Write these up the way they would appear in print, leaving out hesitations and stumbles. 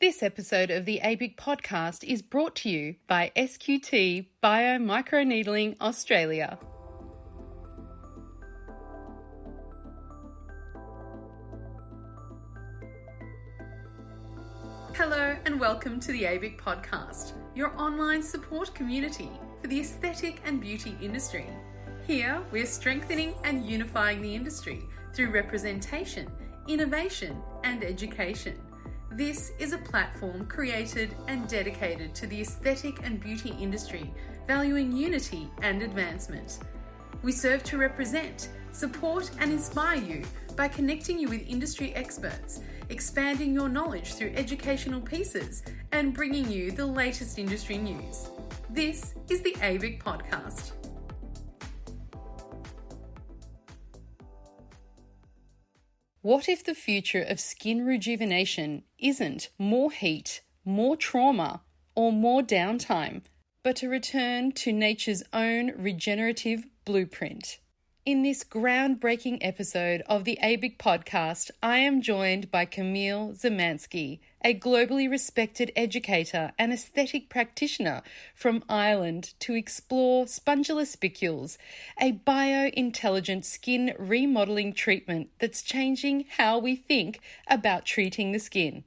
This episode of the ABIC podcast is brought to you by SQT Biomicroneedling Australia. Hello and welcome to the ABIC podcast, your online support community for the aesthetic and beauty industry. Here, we're strengthening and unifying the industry through representation, innovation, and education. This is a platform created and dedicated to the aesthetic and beauty industry, valuing unity and advancement. We serve to represent, support, and inspire you by connecting you with industry experts, expanding your knowledge through educational pieces, and bringing you the latest industry news. This is the ABIC podcast. What if the future of skin rejuvenation isn't more heat, more trauma, or more downtime, but a return to nature's own regenerative blueprint? In this groundbreaking episode of the ABIC podcast, I am joined by Kamil Szymanski, a globally respected educator and aesthetic practitioner from Ireland, to explore Spongilla spicules, a bio-intelligent skin remodelling treatment that's changing how we think about treating the skin.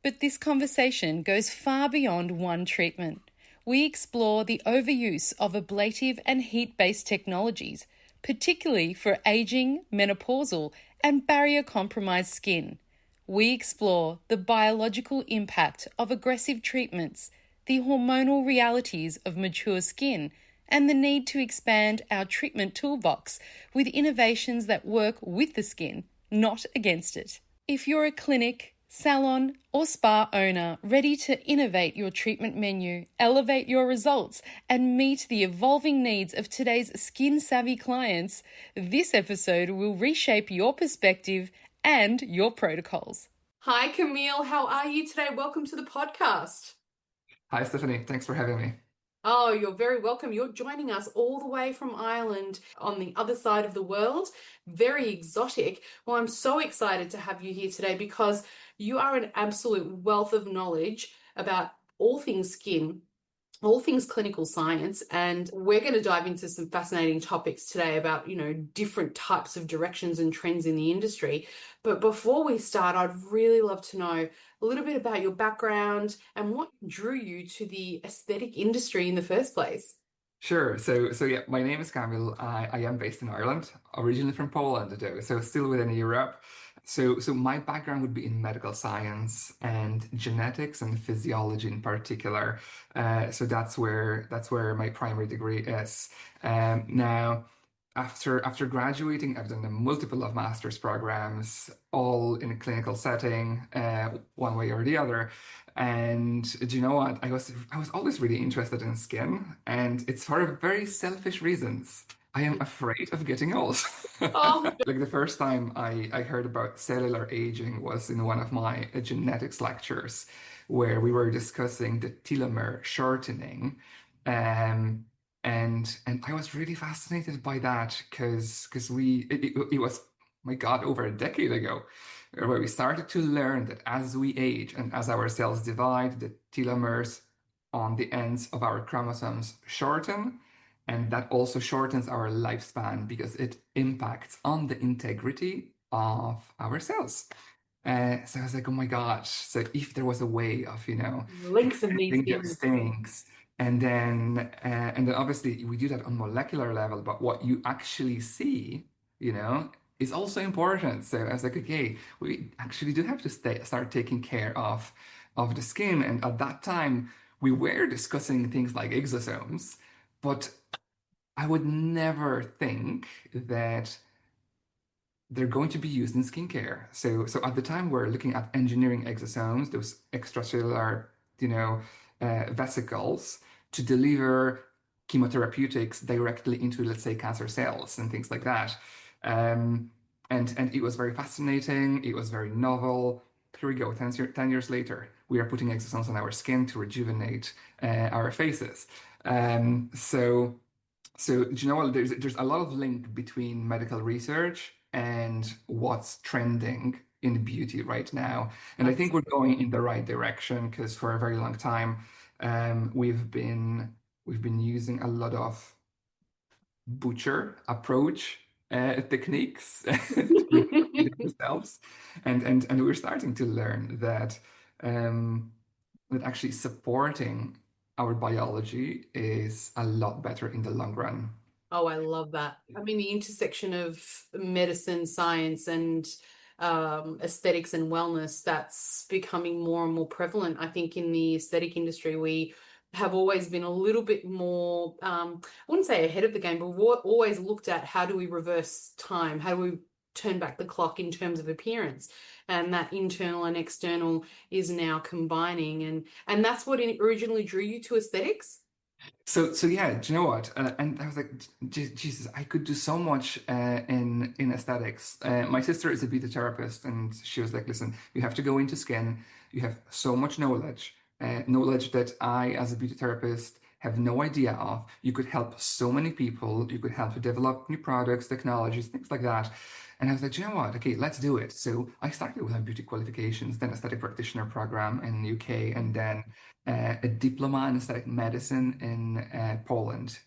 But this conversation goes far beyond one treatment. We explore the overuse of ablative and heat-based technologies, particularly for aging, menopausal, and barrier-compromised skin. We explore the biological impact of aggressive treatments, the hormonal realities of mature skin, and the need to expand our treatment toolbox with innovations that work with the skin, not against it. If you're a clinic, salon, or spa owner ready to innovate your treatment menu, elevate your results, and meet the evolving needs of today's skin-savvy clients, this episode will reshape your perspective and your protocols. Hi, Kamil. How are you today? Welcome to the podcast. Hi, Stefanie. Thanks for having me. Oh, you're very welcome. You're joining us all the way from Ireland on the other side of the world. Very exotic. Well, I'm so excited to have you here today because you are an absolute wealth of knowledge about all things skin, all things clinical science, and we're going to dive into some fascinating topics today about, different types of directions and trends in the industry. But before we start, I'd really love to know a little bit about your background and what drew you to the aesthetic industry in the first place. Sure. So yeah, my name is Kamil. I am based in Ireland, originally from Poland, though, so still within Europe. So my background would be in medical science and genetics and physiology in particular. So that's where my primary degree is. Now, after graduating, I've done a multiple of master's programs, all in a clinical setting, one way or the other. And do you know what? I was always really interested in skin, and it's for very selfish reasons. I am afraid of getting old. Oh. Like the first time I heard about cellular aging was in one of my genetics lectures, where we were discussing the telomere shortening. And I was really fascinated by that because it was, my God, over a decade ago, where we started to learn that as we age and as our cells divide, the telomeres on the ends of our chromosomes shorten, and that also shortens our lifespan because it impacts on the integrity of our cells. So I was like, oh my gosh, so if there was a way of, lengthening those things. And then obviously we do that on molecular level, but what you actually see, is also important. So I was like, okay, we actually do have to start taking care of the skin. And at that time, we were discussing things like exosomes, but I would never think that they're going to be used in skincare. So at the time, we're looking at engineering exosomes, those extracellular, vesicles, to deliver chemotherapeutics directly into, let's say, cancer cells and things like that. And it was very fascinating. It was very novel. Here we go, 10 years later, we are putting exosomes on our skin to rejuvenate our faces. So do you know what? There's a lot of link between medical research and what's trending in beauty right now. And I think we're Absolutely. going in the right direction because for a very long time, we've been using a lot of butcher approach techniques to rejuvenate ourselves, and we're starting to learn um, that actually supporting our biology is a lot better in the long run. Oh, I love that. I mean, the intersection of medicine, science, and aesthetics and wellness, that's becoming more and more prevalent. I think in the aesthetic industry, we have always been a little bit more, I wouldn't say ahead of the game, but we've always looked at how do we reverse time? How do we turn back the clock in terms of appearance? And that internal and external is now combining. And that's what originally drew you to aesthetics? So yeah, do you know what? And I was like, Jesus, I could do so much in aesthetics. My sister is a beauty therapist, and she was like, listen, you have to go into skin. You have so much knowledge that I, as a beauty therapist, have no idea of. You could help so many people. You could help to develop new products, technologies, things like that. And I was like, "Do you know what? Okay, let's do it." So I started with my beauty qualifications, then aesthetic practitioner program in the UK, and then a diploma in aesthetic medicine in Poland.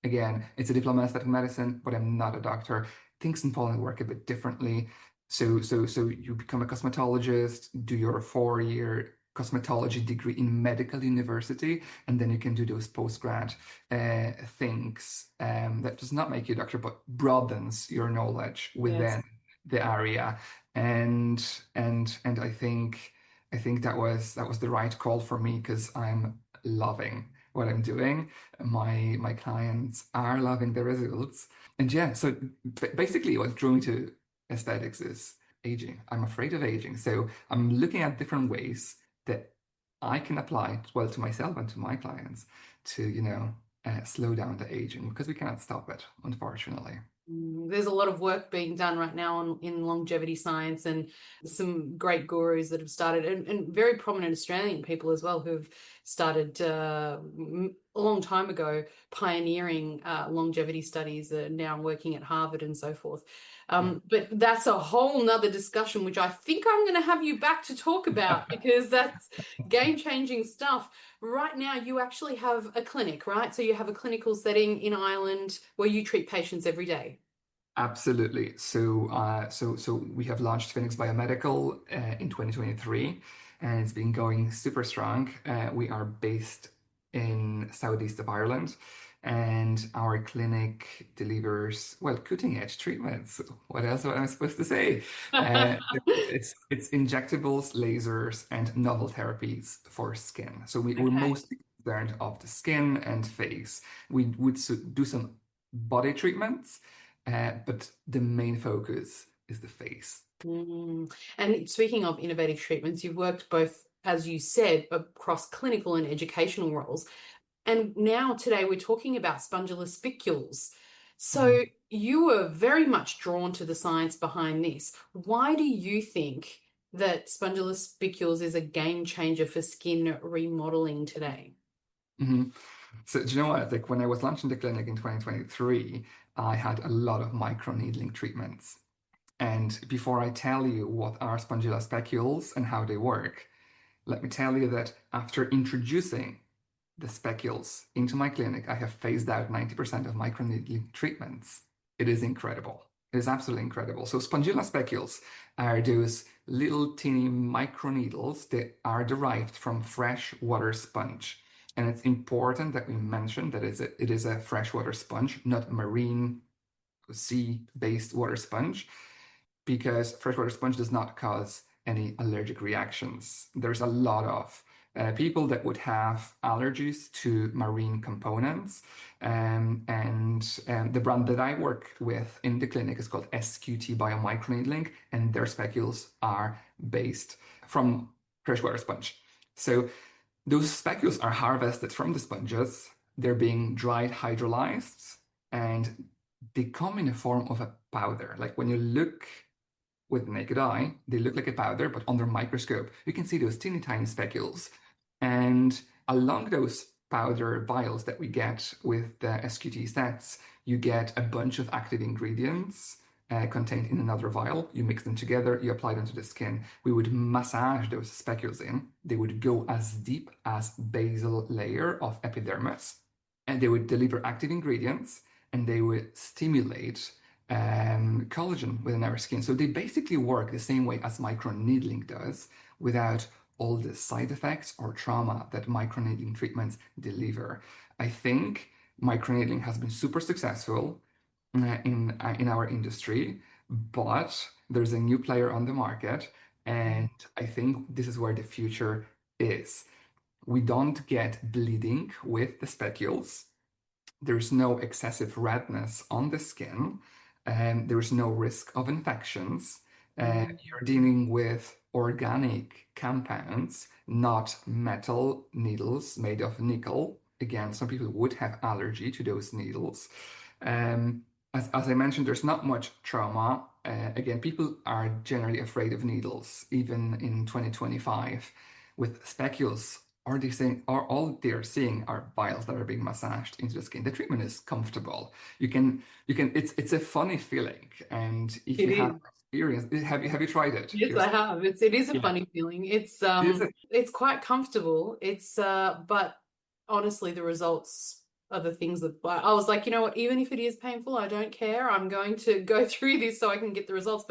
Again, it's a diploma in aesthetic medicine, but I'm not a doctor. Things in Poland work a bit differently. So you become a cosmetologist, do your 4-year cosmetology degree in medical university, and then you can do those postgrad things that does not make you a doctor, but broadens your knowledge Yes. within the area. And and I think that was the right call for me because I'm loving what I'm doing. My clients are loving the results. And yeah, so basically what drew me to aesthetics is aging. I'm afraid of aging. So I'm looking at different ways that I can apply well to myself and to my clients to, slow down the aging because we cannot stop it, unfortunately. There's a lot of work being done right now in longevity science and some great gurus that have started, and very prominent Australian people as well who've started a long time ago pioneering longevity studies, now working at Harvard and so forth. Yeah. But that's a whole nother discussion, which I think I'm going to have you back to talk about because that's game-changing stuff. Right now, you actually have a clinic, right? So you have a clinical setting in Ireland where you treat patients every day. Absolutely. So we have launched Phoenix Biomedical in 2023, and it's been going super strong. We are based in southeast of Ireland, and our clinic delivers cutting edge treatments. What else am I supposed to say? It's injectables, lasers, and novel therapies for skin. So we're Okay. mostly concerned of the skin and face. We would do some body treatments, but the main focus is the face. And speaking of innovative treatments, you've worked both, as you said, across clinical and educational roles. And now today we're talking about Spongilla spicules. Mhm. So you were very much drawn to the science behind this. Why do you think that Spongilla spicules is a game changer for skin remodeling today? Mhm. So do you know what? Like when I was launching the clinic in 2023, I had a lot of microneedling treatments. And before I tell you what are Spongilla spicules and how they work, let me tell you that after introducing the specules into my clinic, I have phased out 90% of microneedling treatments. It is incredible. It is absolutely incredible. So Spongilla specules are those little teeny microneedles that are derived from fresh water sponge. And it's important that we mention that it is a freshwater sponge, not marine sea-based water sponge, because freshwater sponge does not cause any allergic reactions. There's a lot of people that would have allergies to marine components. And the brand that I work with in the clinic is called SQT Biomicroneedling, and their specules are based from freshwater sponge. So those specules are harvested from the sponges. They're being dried, hydrolyzed, and they come in the form of a powder. Like when you look with the naked eye, they look like a powder, but under a microscope, you can see those teeny tiny specules. And along those powder vials that we get with the SQT sets, you get a bunch of active ingredients contained in another vial. You mix them together, you apply them to the skin. We would massage those specules in. They would go as deep as basal layer of epidermis, and they would deliver active ingredients, and they would stimulate collagen within our skin. So they basically work the same way as microneedling does, without all the side effects or trauma that microneedling treatments deliver. I think microneedling has been super successful in our industry, but there's a new player on the market, and I think this is where the future is. We don't get bleeding with the specules. There's no excessive redness on the skin, and there's no risk of infections. You're dealing with organic compounds, not metal needles made of nickel. Again, some people would have allergy to those needles. As I mentioned, there's not much trauma. Again, people are generally afraid of needles, even in 2025. With specules, all they're seeing are vials that are being massaged into the skin. The treatment is comfortable. It's a funny feeling. And if It you have is. experience, have you tried it Yes, I yourself? have. It is a Yeah. funny feeling. Is it? It's quite comfortable. But honestly, the results are the things that I was like, you know what, even if it is painful, I don't care. I'm going to go through this so I can get the results.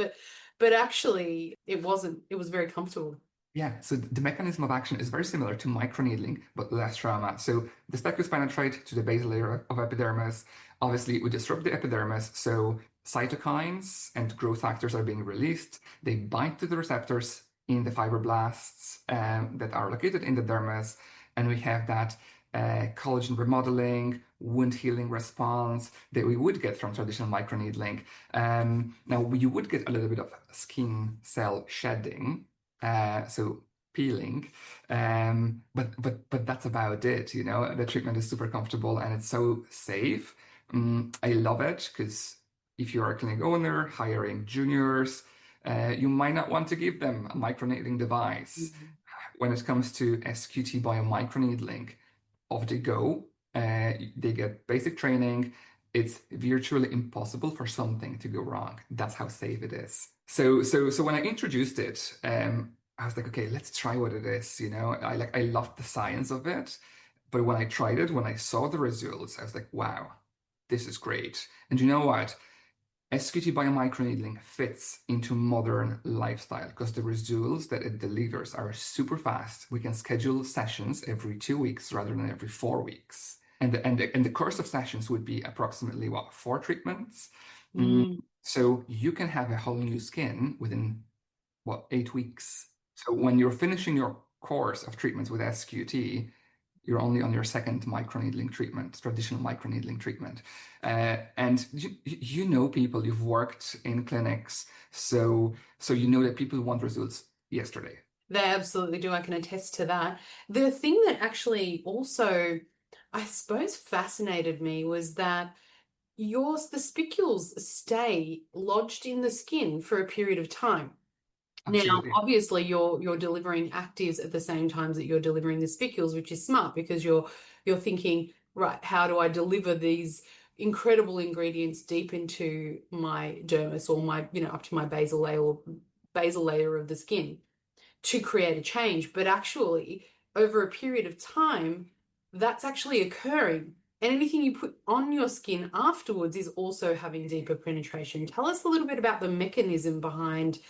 But actually it wasn't. It was very comfortable. Yeah, so the mechanism of action is very similar to microneedling, but less trauma. So the specules penetrate to the basal layer of epidermis. Obviously, it would disrupt the epidermis, so cytokines and growth factors are being released. They bind to the receptors in the fibroblasts that are located in the dermis, and we have that collagen remodeling, wound healing response that we would get from traditional microneedling. Now, you would get a little bit of skin cell shedding, so peeling, but that's about it. The treatment is super comfortable and it's so safe. I love it because if you're a clinic owner hiring juniors, you might not want to give them a microneedling device. When it comes to SQT biomicroneedling, off they go. They get basic training. It's virtually impossible for something to go wrong. That's how safe it is. So when I introduced it, I was like, okay, let's try what it is. I loved the science of it, but when I tried it, when I saw the results, I was like, wow, this is great. And you know what? SQT biomicroneedling fits into modern lifestyle because the results that it delivers are super fast. We can schedule sessions every 2 weeks rather than every 4 weeks. And the course of sessions would be approximately 4 treatments. So you can have a whole new skin within 8 weeks. So when you're finishing your course of treatments with SQT, you're only on your second microneedling treatment, traditional microneedling treatment. And you know people, you've worked in clinics, so you know that people want results yesterday. They absolutely do. I can attest to that. The thing that actually also, I suppose, fascinated me was that the spicules stay lodged in the skin for a period of time. Now, Absolutely. obviously, you're delivering actives at the same time that you're delivering the spicules, which is smart because you're thinking, right, how do I deliver these incredible ingredients deep into my dermis or my, up to my basal layer of the skin to create a change. But actually, over a period of time, that's actually occurring. And anything you put on your skin afterwards is also having deeper penetration. Tell us a little bit about the mechanism behind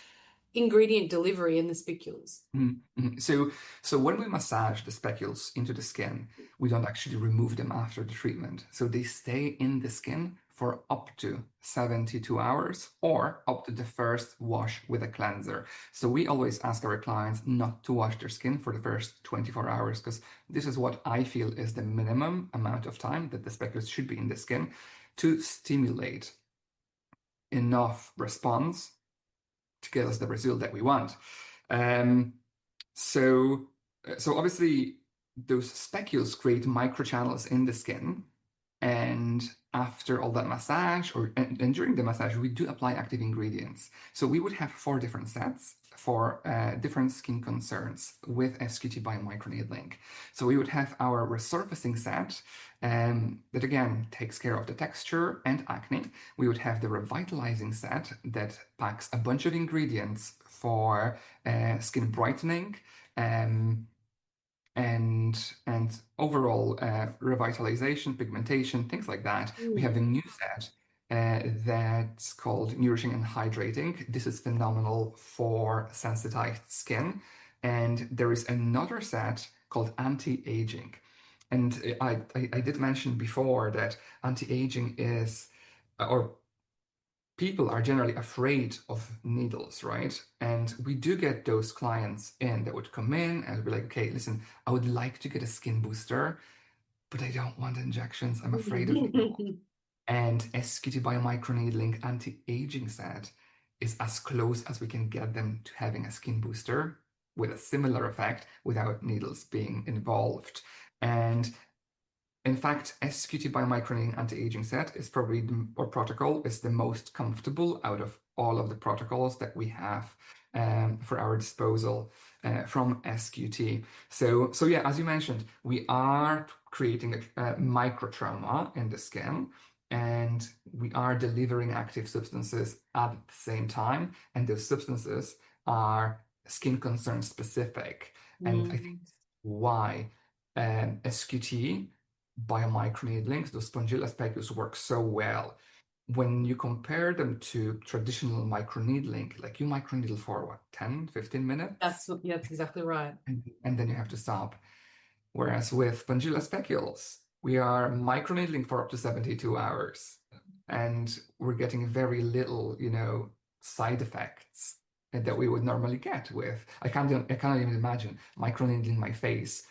ingredient delivery in the spicules. Mm-hmm. So when we massage the specules into the skin, we don't actually remove them after the treatment. So they stay in the skin for up to 72 hours or up to the first wash with a cleanser. So we always ask our clients not to wash their skin for the first 24 hours because this is what I feel is the minimum amount of time that the specules should be in the skin to stimulate enough response to get us the result that we want. Um, so, so obviously those specules create microchannels in the skin, and after all that massage, and during the massage, we do apply active ingredients. So we would have 4 different sets, for different skin concerns with SQT by microneedling. So we would have our resurfacing set that again takes care of the texture and acne. We would have the revitalizing set that packs a bunch of ingredients for skin brightening. Um, and overall revitalization, pigmentation, things like that. We have the new set that's called Nourishing and Hydrating. This is phenomenal for sensitized skin. And there is another set called Anti-Aging. And I did mention before that anti-aging is, or people are generally afraid of needles, right? And we do get those clients in that would come in and be like, okay, listen, I would like to get a skin booster, but I don't want injections. I'm afraid of needles. And SQT biomicroneedling anti-aging set is as close as we can get them to having a skin booster with a similar effect without needles being involved. And in fact, SQT biomicroneedling anti-aging set is probably or protocol is the most comfortable out of all of the protocols that we have for our disposal from SQT. So yeah, as you mentioned, we are creating a micro trauma in the skin, and we are delivering active substances at the same time, and those substances are skin concern specific. And I think why SQT biomicroneedlings, those Spongilla spicules work so well. When you compare them to traditional microneedling, like you microneedle for what, 10, 15 minutes? That's exactly right. And then you have to stop. Whereas with Spongilla spicules, we are microneedling for up to 72 hours. And we're getting very little, side effects that we would normally get with. I cannot even imagine microneedling my face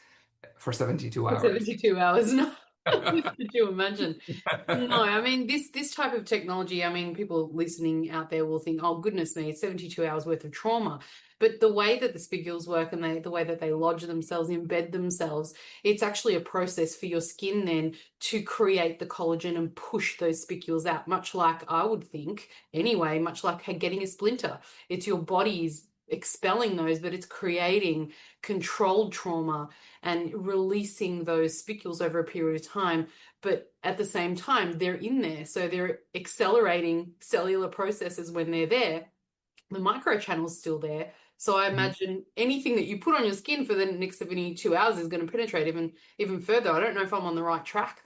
for 72 hours. 72 hours, no. Could you imagine? No, I mean, this type of technology, I mean, people listening out there will think, oh, goodness me, it's 72 hours worth of trauma. But the way that the spicules work and the way that they lodge themselves, embed themselves, it's actually a process for your skin then to create the collagen and push those spicules out, much like I would think, anyway, much like getting a splinter. It's your body's expelling those, but it's creating controlled trauma and releasing those spicules over a period of time. But at the same time, they're in there. So they're accelerating cellular processes when they're there. The microchannel's still there. So I imagine anything that you put on your skin for the next 72 hours is going to penetrate even further. I don't know if I'm on the right track.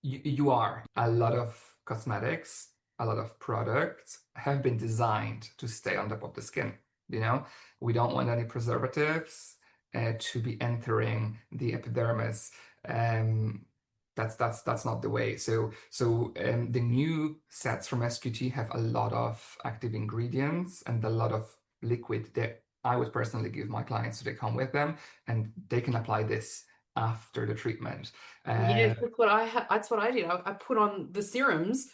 You are. A lot of cosmetics, a lot of products have been designed to stay on top of the skin. We don't want any preservatives to be entering the epidermis. That's not the way. So the new sets from SQT have a lot of active ingredients and a lot of liquid that I would personally give my clients so they come with them and they can apply this after the treatment. Yes, that's what I did. I put on the serums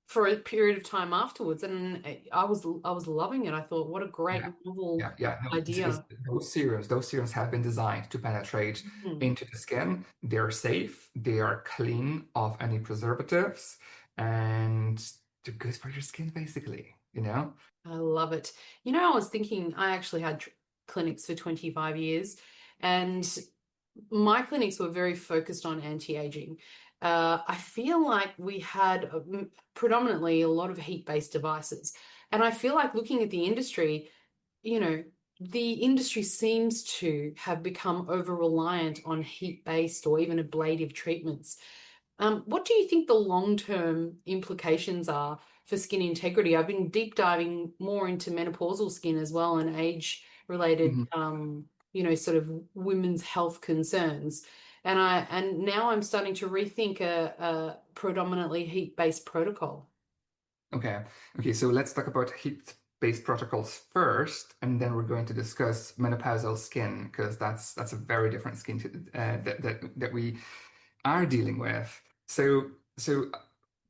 for a period of time afterwards, and I was loving it. I thought, what a great novel idea. Those serums have been designed to penetrate into the skin. They're safe, they are clean of any preservatives, and they're good for your skin, basically, I love it. I was thinking, I actually had clinics for 25 years, and my clinics were very focused on anti-aging. I feel like we had predominantly a lot of heat-based devices. And I feel like looking at the industry, the industry seems to have become over-reliant on heat-based or even ablative treatments. What do you think the long-term implications are for skin integrity? I've been deep diving more into menopausal skin as well and age-related sort of women's health concerns. And now I'm starting to rethink a predominantly heat-based protocol. Okay, so let's talk about heat-based protocols first, and then we're going to discuss menopausal skin because that's a very different skin that we are dealing with. So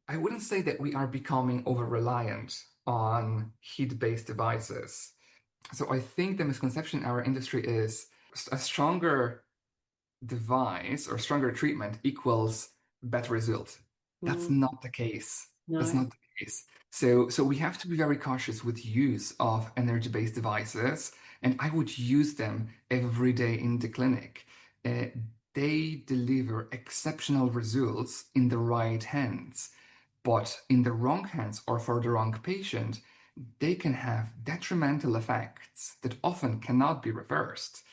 I wouldn't say that we are becoming over-reliant on heat-based devices. So I think the misconception in our industry is a stronger device or stronger treatment equals better result. That's not the case. No. That's not the case. So we have to be very cautious with use of energy-based devices. and I would use them every day in the clinic. They deliver exceptional results in the right hands, but in the wrong hands or for the wrong patient, they can have detrimental effects that often cannot be reversed.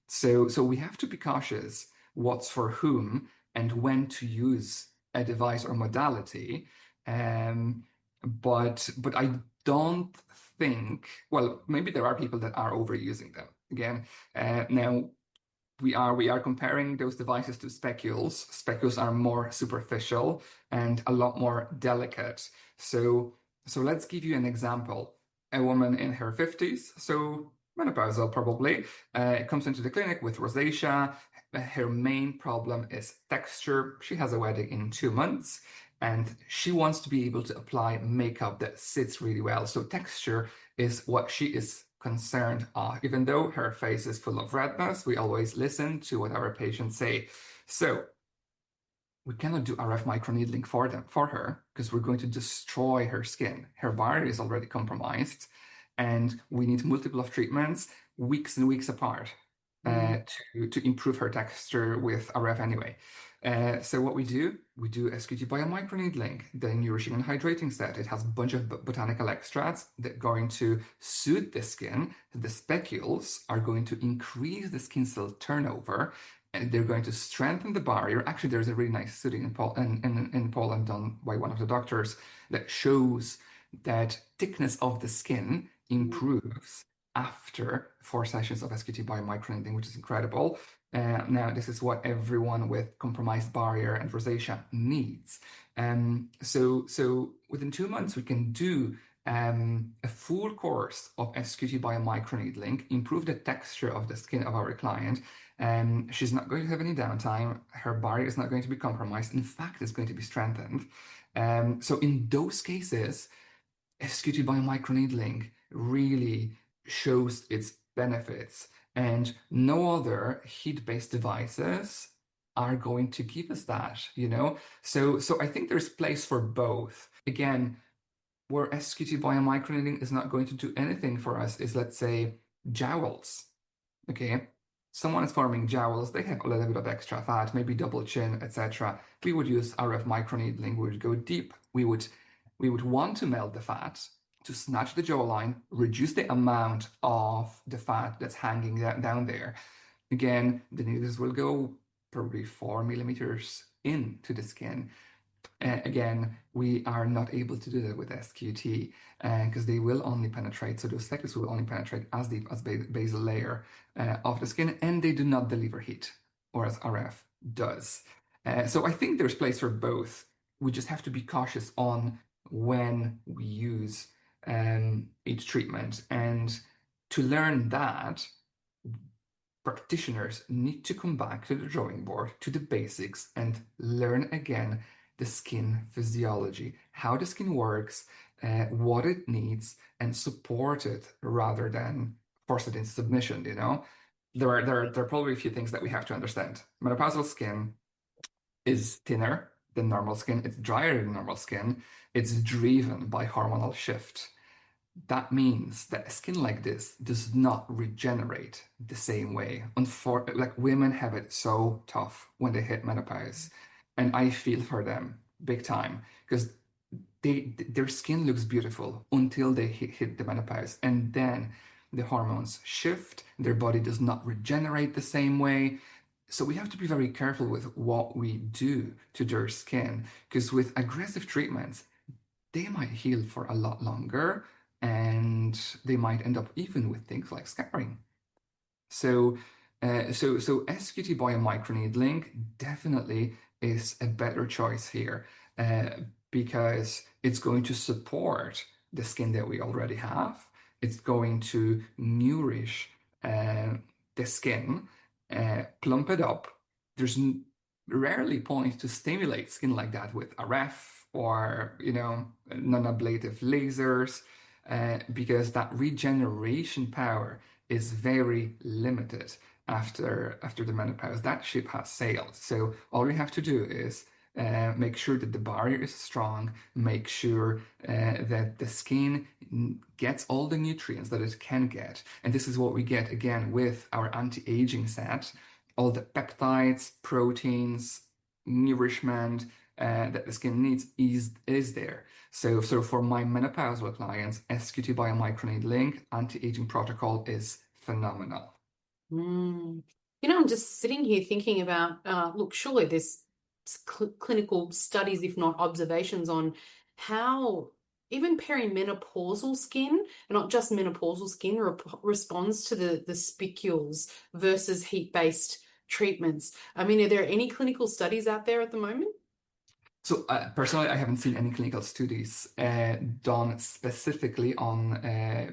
So we have to be cautious what's for whom and when to use a device or modality. But I don't think, well, maybe there are people that are overusing them. Again, now we are comparing those devices to spicules. Spicules are more superficial and a lot more delicate. So let's give you an example. A woman in her 50s, so menopausal probably, comes into the clinic with rosacea. Her main problem is texture. She has a wedding in 2 months, and she wants to be able to apply makeup that sits really well. So texture is what she is concerned of. Even though her face is full of redness, we always listen to what our patients say. So we cannot do RF microneedling for her because we're going to destroy her skin. Her barrier is already compromised, and we need multiple of treatments, weeks and weeks apart, to improve her texture with RF anyway. So what we do SQT biomicroneedling, the nourishing and hydrating set. It has a bunch of botanical extracts that are going to soothe the skin. The spicules are going to increase the skin cell turnover, and they're going to strengthen the barrier. Actually, there's a really nice study in Poland done by one of the doctors that shows that thickness of the skin improves after 4 sessions of SQT biomicroneedling, which is incredible. Now, this is what everyone with compromised barrier and rosacea needs. So within 2 months, we can do a full course of SQT biomicroneedling, improve the texture of the skin of our client. She's not going to have any downtime. Her barrier is not going to be compromised. In fact, it's going to be strengthened. So in those cases, SQT biomicroneedling really shows its benefits, and no other heat-based devices are going to give us that, So I think there's place for both. Again, where SQT biomicroneedling is not going to do anything for us is, let's say, jowls. Okay, someone is forming jowls, they have a little bit of extra fat, maybe double chin, etc. We would use RF microneedling. We would go deep. We would want to melt the fat to snatch the jawline, reduce the amount of the fat that's hanging down there. Again, the needles will go probably 4 millimeters into the skin. Again, we are not able to do that with SQT because they will only penetrate, so those spicules will only penetrate as deep as basal layer of the skin, and they do not deliver heat, whereas RF does. So I think there's place for both. We just have to be cautious on when we use each treatment. And to learn that, practitioners need to come back to the drawing board, to the basics, and learn again the skin physiology, how the skin works, what it needs, and support it rather than force it into submission, There are probably a few things that we have to understand. Menopausal skin is thinner than normal skin. It's drier than normal skin. It's driven by hormonal shift. That means that a skin like this does not regenerate the same way. Like, women have it so tough when they hit menopause, and I feel for them big time because their skin looks beautiful until they hit the menopause, and then the hormones shift. Their body does not regenerate the same way. So we have to be very careful with what we do to their skin, because with aggressive treatments, they might heal for a lot longer, and they might end up even with things like scarring. So SQT biomicroneedling definitely is a better choice here because it's going to support the skin that we already have. It's going to nourish the skin, plump it up. There's rarely point to stimulate skin like that with RF or non-ablative lasers because that regeneration power is very limited after the menopause. That ship has sailed. So all we have to do is make sure that the barrier is strong, make sure that the skin gets all the nutrients that it can get. And this is what we get again with our anti-aging set. All the peptides, proteins, nourishment that the skin needs is there. So for my menopausal clients, SQ2 biomicroneedling anti-aging protocol is phenomenal. I'm just sitting here thinking about, look, surely there's clinical studies, if not observations, on how even perimenopausal skin, and not just menopausal skin, responds to the spicules versus heat-based treatments. I mean, are there any clinical studies out there at the moment? So personally, I haven't seen any clinical studies done specifically on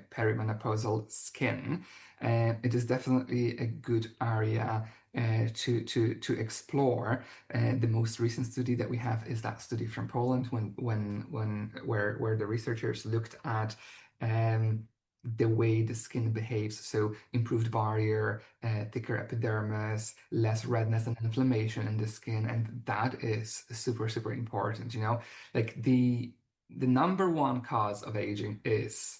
perimenopausal skin. It is definitely a good area to explore. The most recent study that we have is that study from Poland, where the researchers looked at the way the skin behaves. So improved barrier, thicker epidermis, less redness and inflammation in the skin. And that is super, super important. Like the number one cause of aging is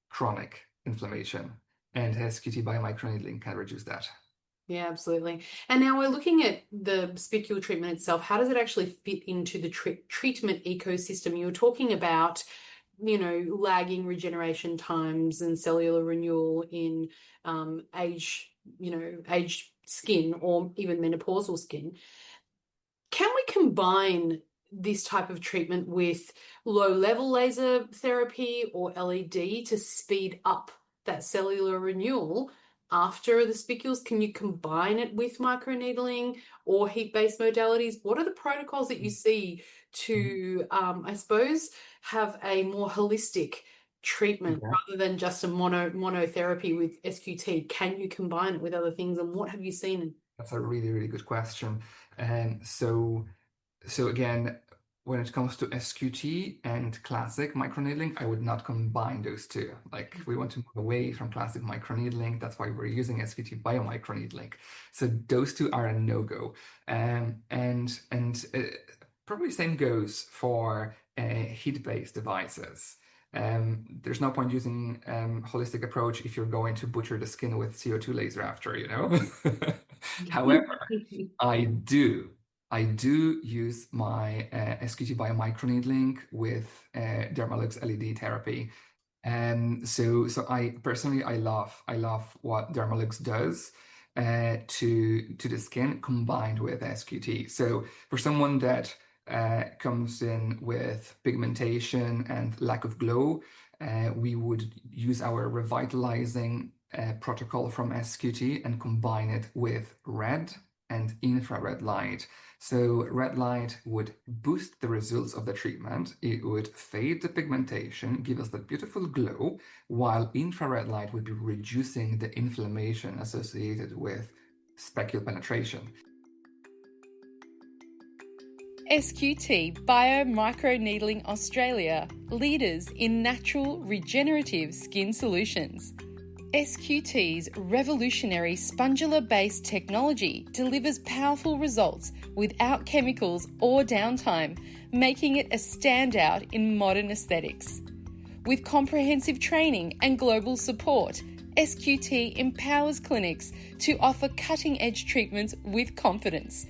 chronic inflammation, and SQ2 biomicroneedling can reduce that. Yeah, absolutely. And now we're looking at the spicule treatment itself. How does it actually fit into the treatment ecosystem? You were talking about lagging regeneration times and cellular renewal in aged skin or even menopausal skin. Can we combine this type of treatment with low-level laser therapy or LED to speed up that cellular renewal after the spicules? Can you combine it with microneedling or heat-based modalities? What are the protocols that you see to, I suppose, have a more holistic treatment rather than just a monotherapy with SQ2? Can you combine it with other things, and what have you seen? That's a really, really good question. And so again, when it comes to SQ2 and classic microneedling, I would not combine those two. Like, we want to move away from classic microneedling. That's why we're using SQ2 biomicroneedling. So those two are a no-go. And probably same goes for heat-based devices. There's no point using holistic approach if you're going to butcher the skin with CO2 laser after, However, I do use my SQ2 biomicroneedling with Dermalux LED therapy. So I personally, I love what Dermalux does to the skin combined with SQ2. So for someone that comes in with pigmentation and lack of glow, we would use our revitalizing protocol from SQ2 and combine it with red and infrared light. So red light would boost the results of the treatment. It would fade the pigmentation, give us that beautiful glow, while infrared light would be reducing the inflammation associated with specule penetration. SQ2 Biomicroneedling Australia, leaders in natural regenerative skin solutions. SQ2's revolutionary Spongilla-based technology delivers powerful results without chemicals or downtime, making it a standout in modern aesthetics. With comprehensive training and global support, SQ2 empowers clinics to offer cutting-edge treatments with confidence.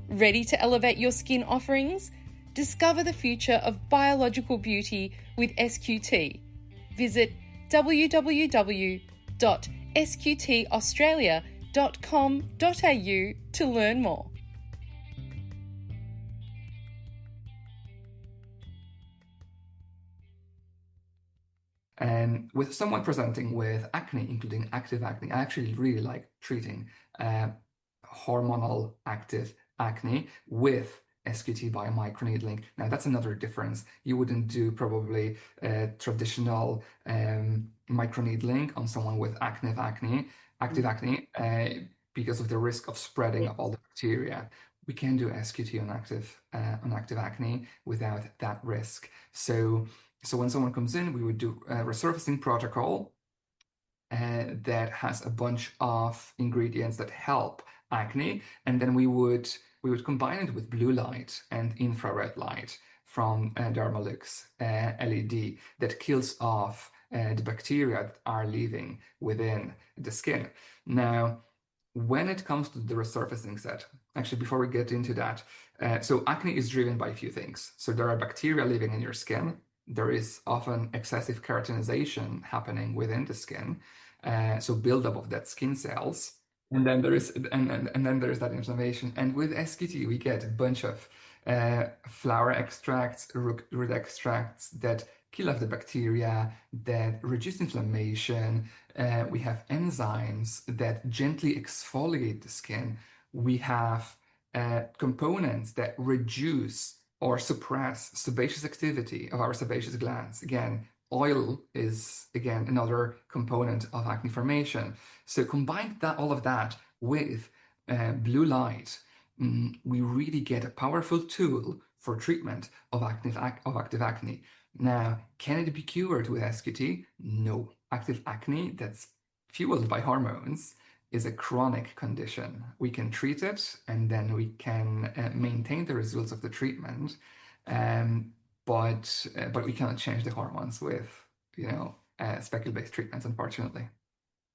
Ready to elevate your skin offerings? Discover the future of biological beauty with SQ2. Visit www.sqtaustralia.com.au to learn more. And with someone presenting with acne, including active acne, I actually really like treating hormonal active acne with SQ2 biomicroneedling. Now, that's another difference. You wouldn't do probably traditional microneedling on someone with active acne, because of the risk of spreading of all the bacteria. We can do SQ2 on active acne without that risk. So when someone comes in, we would do a resurfacing protocol that has a bunch of ingredients that help acne, and then we would we would combine it with blue light and infrared light from Dermalux LED that kills off the bacteria that are living within the skin. Now, when it comes to the resurfacing set, actually, before we get into that, so acne is driven by a few things. So there are bacteria living in your skin. There is often excessive keratinization happening within the skin, so buildup of dead skin cells. And then there is and then there is that inflammation. And with SKT, we get a bunch of flower extracts, root extracts that kill off the bacteria, that reduce inflammation. We have enzymes that gently exfoliate the skin. We have components that reduce or suppress sebaceous activity of our sebaceous glands. Again, oil is again another component of acne formation. So combine all of that with blue light, we really get a powerful tool for treatment of active acne. Now, can it be cured with SQT? No. Active acne that's fueled by hormones is a chronic condition. We can treat it and then we can maintain the results of the treatment, but we cannot change the hormones with specule-based treatments, unfortunately.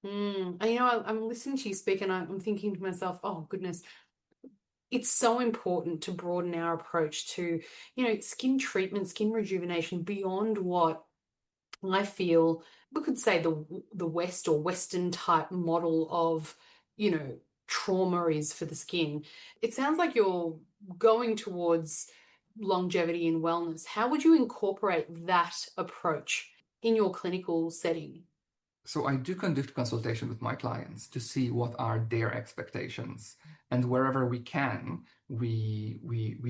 And I'm listening to you speak and I'm thinking to myself, oh goodness, it's so important to broaden our approach to, skin treatment, skin rejuvenation beyond what I feel we could say the West or Western type model of, trauma is for the skin. It sounds like you're going towards longevity and wellness. How would you incorporate that approach in your clinical setting? So I do conduct consultation with my clients to see what are their expectations, and wherever we can, we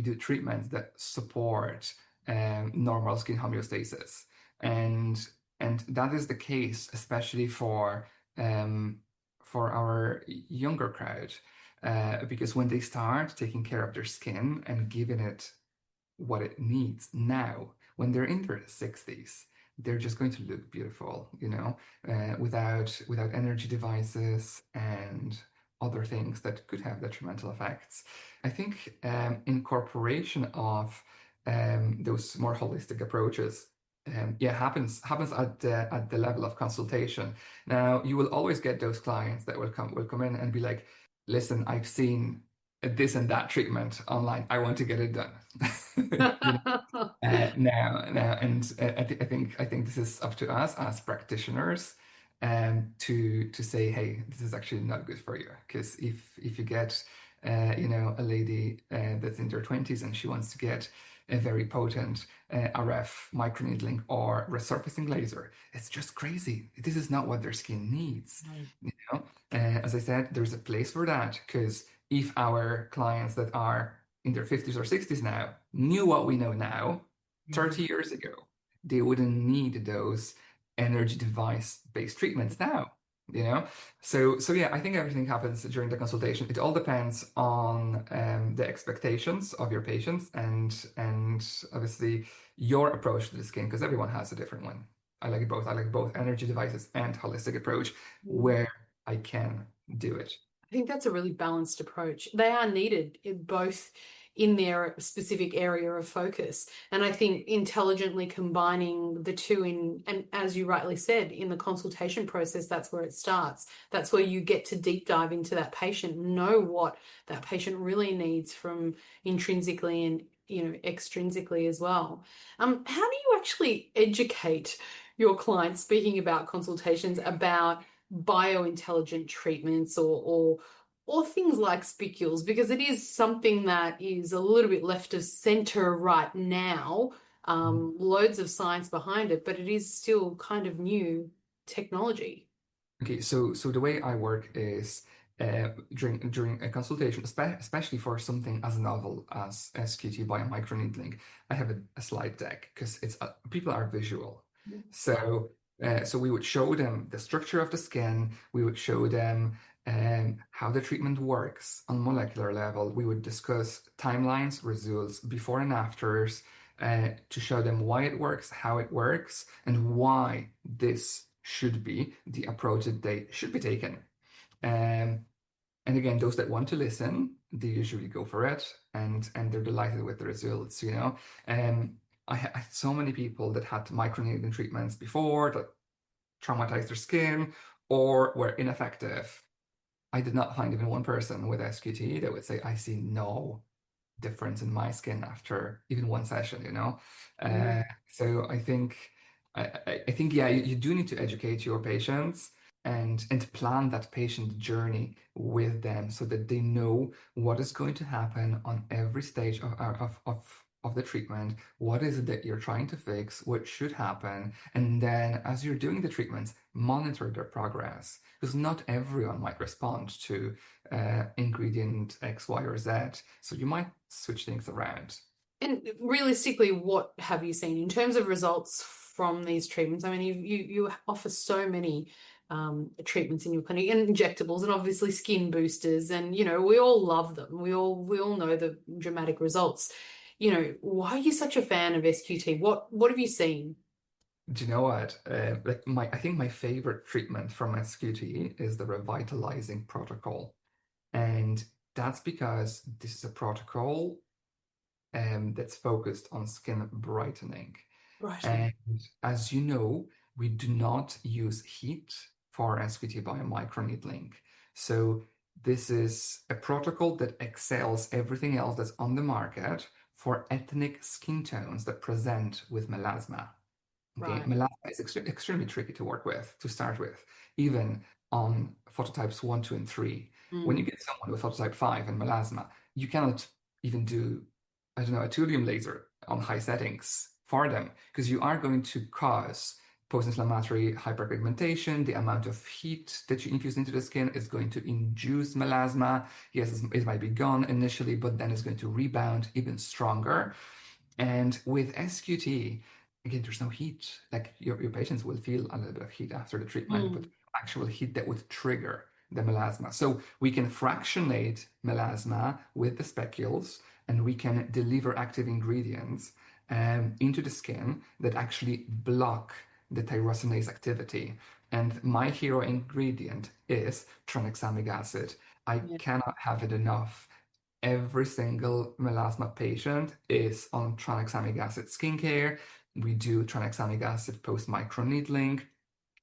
do treatments that support normal skin homeostasis, and that is the case especially for our younger crowd, because when they start taking care of their skin and giving it what it needs now, when they're in their 60s, they're just going to look beautiful, without energy devices and other things that could have detrimental effects. I think incorporation of those more holistic approaches, happens at the level of consultation. Now, you will always get those clients that will come in and be like, "Listen, I've seen this and that treatment online. I want to get it done." I think this is up to us as practitioners, to say, hey, this is actually not good for you, because if you get a lady that's in their 20s and she wants to get a very potent RF microneedling or resurfacing laser, it's just crazy. This is not what their skin needs. As I said, there's a place for that, because if our clients that are in their 50s or 60s now knew what we know now 30 years ago, they wouldn't need those energy device-based treatments now, So yeah, I think everything happens during the consultation. It all depends on the expectations of your patients and obviously your approach to the skin, because everyone has a different one. I like both. I like both energy devices and holistic approach where I can do it. I think that's a really balanced approach. They are needed both in their specific area of focus. And I think intelligently combining the two and as you rightly said, in the consultation process, that's where it starts. That's where you get to deep dive into that patient, know what that patient really needs from intrinsically and extrinsically as well. How do you actually educate your clients, speaking about consultations, about biointelligent treatments or things like spicules, because it is something that is a little bit left of center right now, loads of science behind it, but it is still kind of new technology. Okay, so the way I work is during a consultation, especially for something as novel as SQT biomicroneedling, I have a slide deck, because it's people are visual. So we would show them the structure of the skin. We would show them how the treatment works on molecular level. We would discuss timelines, results, before and afters, to show them why it works, how it works, and why this should be the approach that they should be taking. And again, those that want to listen, they usually go for it, and they're delighted with the results, you know. I had so many people that had microneedling treatments before that traumatized their skin or were ineffective. I did not find even one person with SQT that would say, I see no difference in my skin after even one session, you know? So I think, yeah, you do need to educate your patients and plan that patient journey with them so that they know what is going to happen on every stage of the treatment. What is it that you're trying to fix? What should happen? And then as you're doing the treatments, monitor their progress, because not everyone might respond to ingredient X, Y, or Z. So you might switch things around. And realistically, what have you seen in terms of results from these treatments? I mean, you offer so many treatments in your clinic, and injectables, and obviously skin boosters, and you know, we all love them. We all know the dramatic results. You know, why are you such a fan of SQT? What have you seen? Do you know what? I think my favorite treatment from SQT is the revitalizing protocol, and that's because this is a protocol that's focused on skin brightening. Right. And as you know, we do not use heat for SQT biomicroneedling. So this is a protocol that excels everything else that's on the market for ethnic skin tones that present with melasma. Okay, Right. melasma is extremely tricky to work with, to start with, even on phototypes 1, 2, and 3. When you Mm. get someone with phototype 5 and melasma, you cannot even do, I don't know, a thulium laser on high settings for them, because you are going to cause post-inflammatory hyperpigmentation. The amount of heat that you infuse into the skin is going to induce melasma. Yes, it might be gone initially, but then it's going to rebound even stronger. And with SQT, again, there's no heat. Like your patients will feel a little bit of heat after the treatment, but Mm. actual heat that would trigger the melasma. So we can fractionate melasma with the spicules, and we can deliver active ingredients into the skin that actually block the tyrosinase activity. And my hero ingredient is tranexamic acid. I Yeah. cannot have it enough. Every single melasma patient is on tranexamic acid skincare. We do tranexamic acid post microneedling,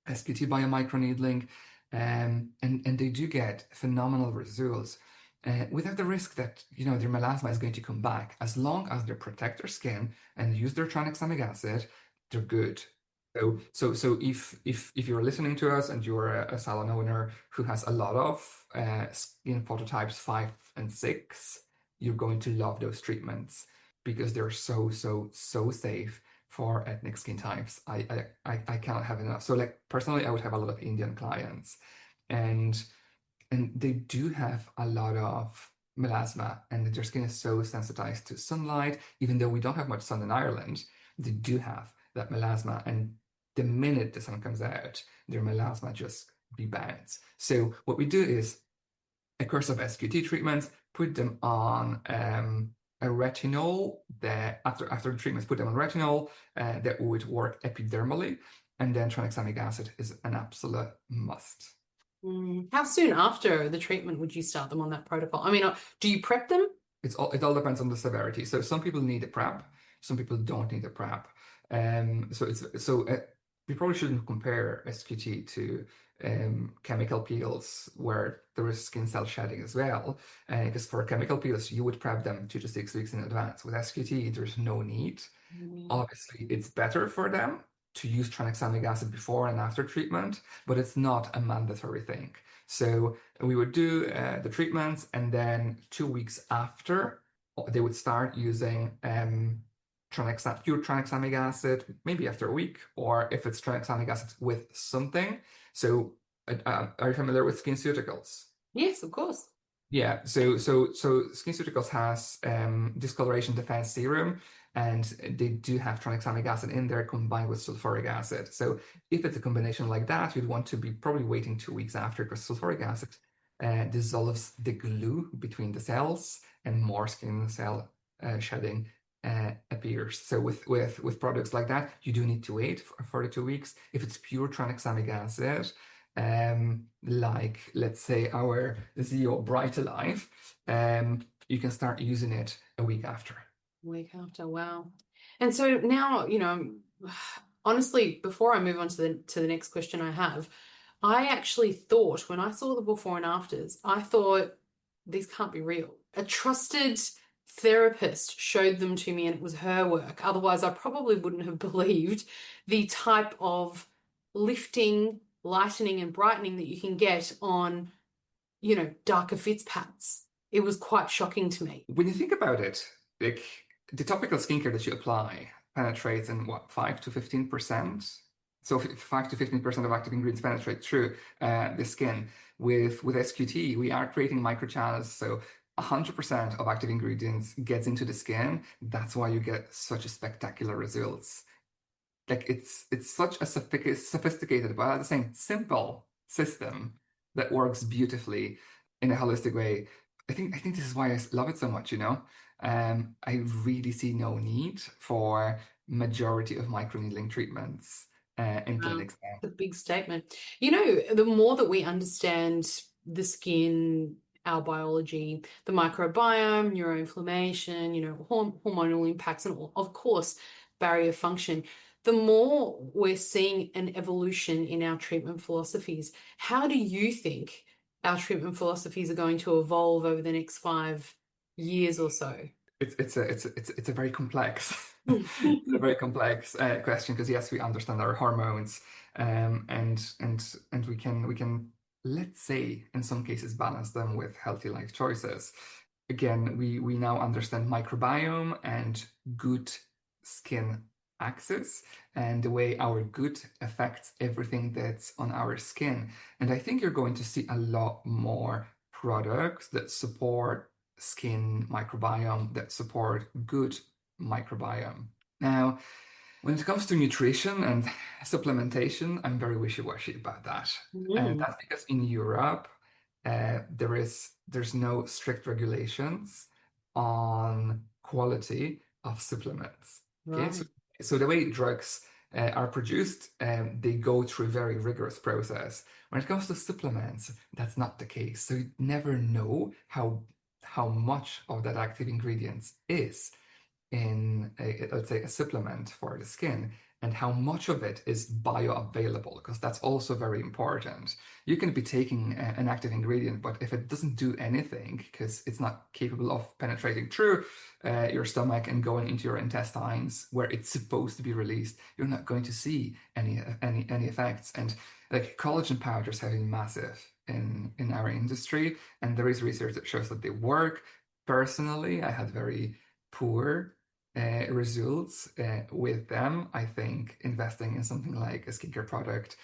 SQT biomicroneedling, and they do get phenomenal results without the risk that their melasma is going to come back. As long as they protect their skin and use their tranexamic acid, they're good. So if you're listening to us and you're a salon owner who has a lot of skin phototypes 5 and 6, you're going to love those treatments because they're so safe for ethnic skin types. I cannot have enough. So like personally, I would have a lot of Indian clients, and they do have a lot of melasma, and their skin is so sensitized to sunlight. Even though we don't have much sun in Ireland, they do have that melasma, and the minute the sun comes out, their melasma just rebounds. So what we do is a course of SQT treatments, put them on a retinol that after the treatments, put them on retinol that would work epidermally, and then tranexamic acid is an absolute must. How soon after the treatment would you start them on that protocol? I mean, do you prep them? It all depends on the severity. So some people need a prep, some people don't need a prep. We probably shouldn't compare SQT to chemical peels where there is skin cell shedding as well. Because for chemical peels, you would prep them 2 to 6 weeks in advance. With SQT, there's no need. Obviously, it's better for them to use tranexamic acid before and after treatment, but it's not a mandatory thing. So we would do the treatments, and then 2 weeks after, they would start using pure tranexamic acid, maybe after a week, or if it's tranexamic acid with something. So are you familiar with SkinCeuticals? Yes, of course. Yeah, so SkinCeuticals has discoloration defense serum, and they do have tranexamic acid in there combined with sulfuric acid. So if it's a combination like that, you'd want to be probably waiting 2 weeks after, because sulfuric acid dissolves the glue between the cells, and more skin cell shedding appears. So with products like that, you do need to wait for 42 weeks. If it's pure tranexamic acid, like let's say our Zeo Bright Alive, you can start using it a week after. Week after, wow. And so now, honestly, before I move on to the next question I have, I actually thought when I saw the before and afters, I thought these can't be real. A trusted therapist showed them to me and it was her work. Otherwise, I probably wouldn't have believed the type of lifting, lightening, and brightening that you can get on, darker fits pads. It was quite shocking to me. When you think about it, like the topical skincare that you apply penetrates in what, 5 to 15%? So 5 to 15% of active ingredients penetrate through the skin. With SQT, we are creating microchannels, so 100% of active ingredients gets into the skin. That's why you get such a spectacular results. Like it's such a sophisticated, but at the same simple system that works beautifully in a holistic way. I think this is why I love it so much, I really see no need for majority of microneedling treatments in clinics now. It's a big statement. The more that we understand the skin, our biology, the microbiome, neuroinflammation, hormonal impacts, and of course, barrier function, the more we're seeing an evolution in our treatment philosophies. How do you think our treatment philosophies are going to evolve over the next 5 years or so? It's a very complex it's a very complex question, because yes, we understand our hormones, and we can, let's say, in some cases balance them with healthy life choices. Again, we now understand microbiome and good skin axis and the way our gut affects everything that's on our skin. And I think you're going to see a lot more products that support skin microbiome, that support good microbiome. Now, when it comes to nutrition and supplementation, I'm very wishy-washy about that. And that's because in Europe, there's no strict regulations on quality of supplements. Okay, Right. so the way drugs are produced, they go through a very rigorous process. When it comes to supplements, that's not the case. So you never know how much of that active ingredients is in let's say a supplement for the skin, and how much of it is bioavailable, because that's also very important. You can be taking an active ingredient, but if it doesn't do anything because it's not capable of penetrating through your stomach and going into your intestines where it's supposed to be released, you're not going to see any effects. And like collagen powders have been massive in our industry, and there is research that shows that they work. Personally, I had very poor results with them. I think investing in something like a skincare product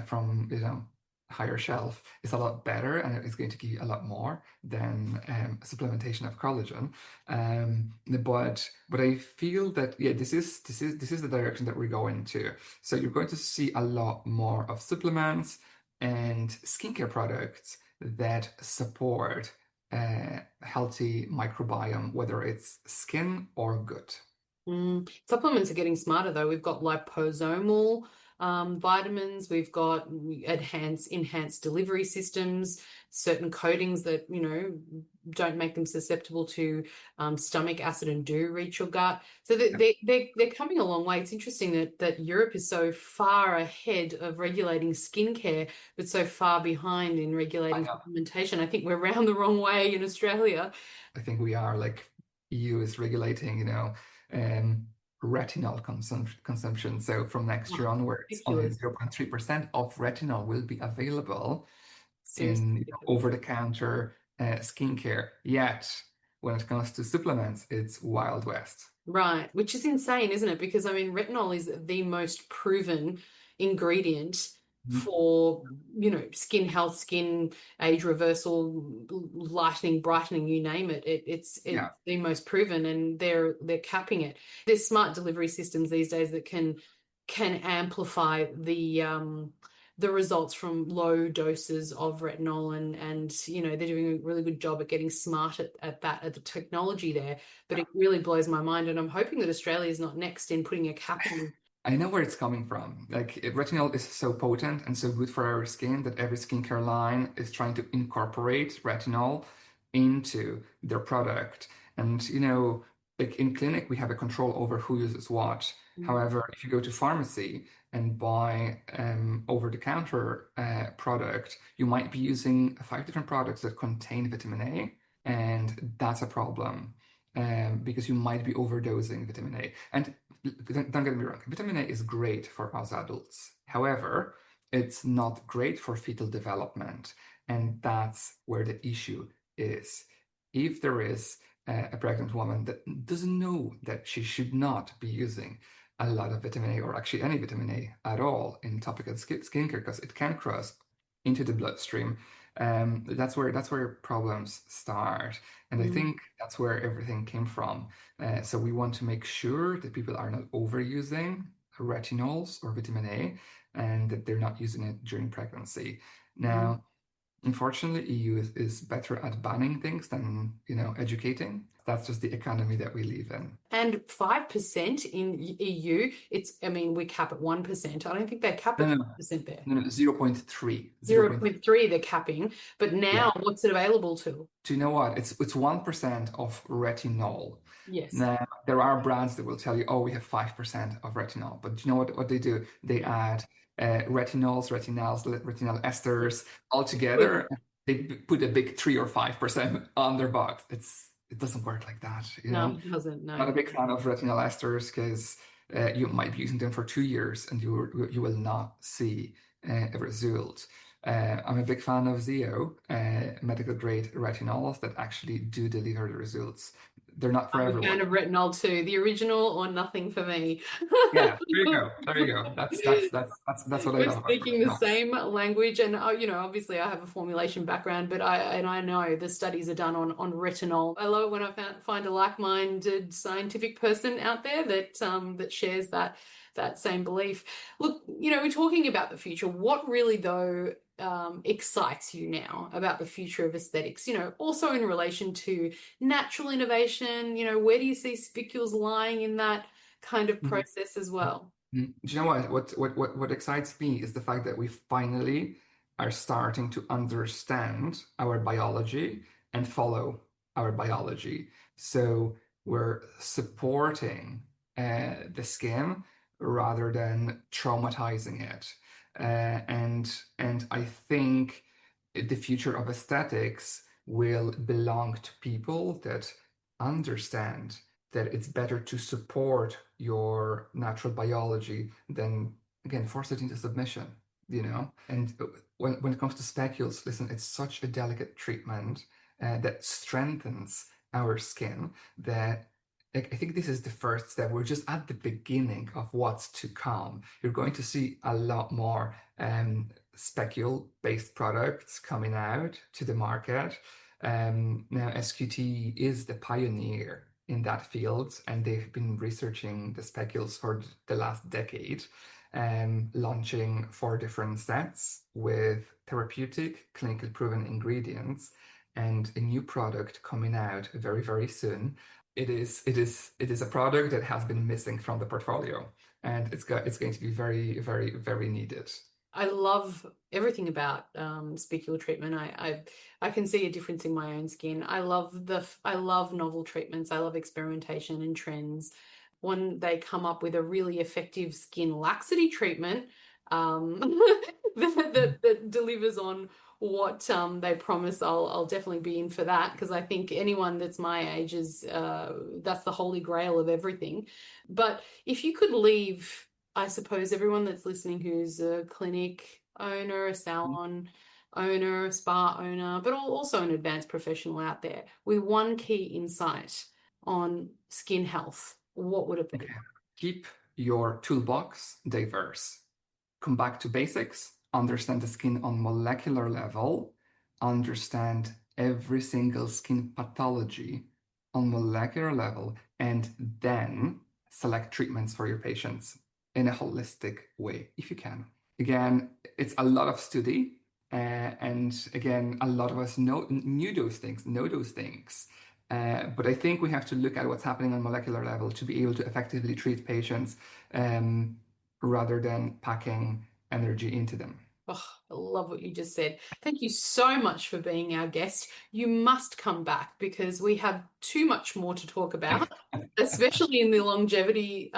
from higher shelf is a lot better, and it's going to give you a lot more than supplementation of collagen. But I feel that this is the direction that we're going to. So you're going to see a lot more of supplements and skincare products that support healthy microbiome, whether it's skin or gut. Supplements are getting smarter though. We've got liposomal vitamins, we've got enhanced delivery systems, certain coatings that don't make them susceptible to stomach acid and do reach your gut. So they're coming a long way. It's interesting that Europe is so far ahead of regulating skincare, but so far behind in regulating supplementation. I think we're around the wrong way in Australia. I think we are, like, EU is regulating, retinol consumption. So from next year onwards, only 0.3% of retinol will be available in over-the-counter skincare. Yet, when it comes to supplements, it's Wild West. Right, which is insane, isn't it? Because, I mean, retinol is the most proven ingredient for, skin health, skin age reversal, lightening, brightening, you name it. It's the most proven, and they're capping it. There's smart delivery systems these days that can amplify the results from low doses of retinol, and they're doing a really good job at getting smart at the technology there. But it really blows my mind, and I'm hoping that Australia is not next in putting a cap on I know where it's coming from. Like retinol is so potent and so good for our skin that every skincare line is trying to incorporate retinol into their product. And like in clinic, we have a control over who uses what. However, if you go to pharmacy and buy over-the-counter product, you might be using 5 different products that contain vitamin A, and that's a problem because you might be overdosing vitamin A. And don't get me wrong, vitamin A is great for us adults. However, it's not great for fetal development, and that's where the issue is. If there is a pregnant woman that doesn't know that she should not be using a lot of vitamin A or actually any vitamin A at all in topical skincare because it can cross into the bloodstream. That's where problems start, and I think that's where everything came from. So we want to make sure that people are not overusing retinols or vitamin A, and that they're not using it during pregnancy. Now, unfortunately, EU is better at banning things than educating. That's just the economy that we live in. And 5% in EU, we cap at 1%. I don't think they cap at 5% there. No, 0.3. 0.3 they're capping. But now what's it available to? Do you know what? It's 1% of retinol. Yes. Now, there are brands that will tell you, oh, we have 5% of retinol. But do you know what they do? They add retinols, retinol esters all together. They put a big 3 or 5% on their box. It doesn't work like that. No, it doesn't. No. I'm not a big fan of retinol esters because you might be using them for 2 years and you will not see a result. I'm a big fan of Zeo, medical grade retinols that actually do deliver the results. They're not for everyone. I'm a fan of retinol too, the original or nothing for me. Yeah, there you go. There you go. That's what I love. We're speaking the same language, and obviously I have a formulation background, but I know the studies are done on retinol. I love it when I find a like-minded scientific person out there that shares that same belief. Look, we're talking about the future. What really though excites you now about the future of aesthetics, also in relation to natural innovation, where do you see spicules lying in that kind of process as well? Do you know what excites me is the fact that we finally are starting to understand our biology and follow our biology. So we're supporting the skin rather than traumatizing it. And I think the future of aesthetics will belong to people that understand that it's better to support your natural biology than, again, force it into submission, And when it comes to spicules, listen, it's such a delicate treatment that strengthens our skin that I think this is the first step. We're just at the beginning of what's to come. You're going to see a lot more specule-based products coming out to the market. Now, SQT is the pioneer in that field, and they've been researching the spicules for the last decade, launching 4 different sets with therapeutic, clinically proven ingredients, and a new product coming out very, very soon. It is a product that has been missing from the portfolio, and it's going to be very, very, very needed. I love everything about spicule treatment. I can see a difference in my own skin. I love novel treatments. I love experimentation and trends. When they come up with a really effective skin laxity treatment that delivers on what they promise, I'll definitely be in for that, because I think anyone that's my age is that's the holy grail of everything. But if you could leave, I suppose, everyone that's listening who's a clinic owner, a salon owner, a spa owner, but also an advanced professional out there, with one key insight on skin health, what would it be? Okay. Keep your toolbox diverse. Come back to basics. Understand the skin on molecular level. Understand every single skin pathology on molecular level, and then select treatments for your patients in a holistic way, if you can. Again, it's a lot of study, and again, a lot of us know those things. But I think we have to look at what's happening on molecular level to be able to effectively treat patients rather than packing energy into them. Oh, I love what you just said. Thank you so much for being our guest. You must come back because we have too much more to talk about, especially in the longevity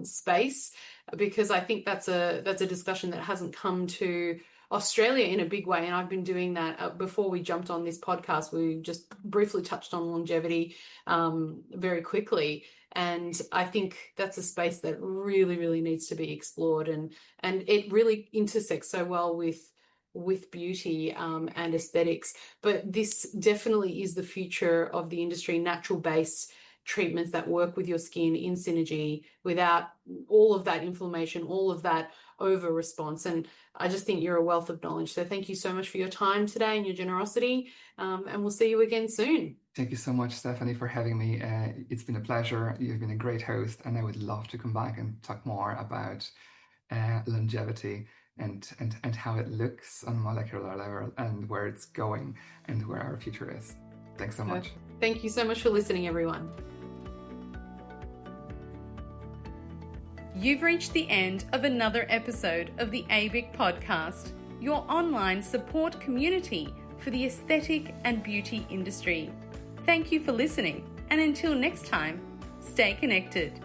space, because I think that's a discussion that hasn't come to Australia in a big way. And I've been doing that before we jumped on this podcast. We just briefly touched on longevity very quickly. And I think that's a space that really, really needs to be explored, and it really intersects so well with beauty and aesthetics. But this definitely is the future of the industry, natural-based treatments that work with your skin in synergy without all of that inflammation, all of that over response. And I just think you're a wealth of knowledge. So thank you so much for your time today and your generosity. And we'll see you again soon. Thank you so much, Stefanie, for having me. It's been a pleasure. You've been a great host, and I would love to come back and talk more about longevity and how it looks on a molecular level and where it's going and where our future is. Thanks so much. Thank you so much for listening, everyone. You've reached the end of another episode of the ABIC podcast, your online support community for the aesthetic and beauty industry. Thank you for listening, and until next time, stay connected.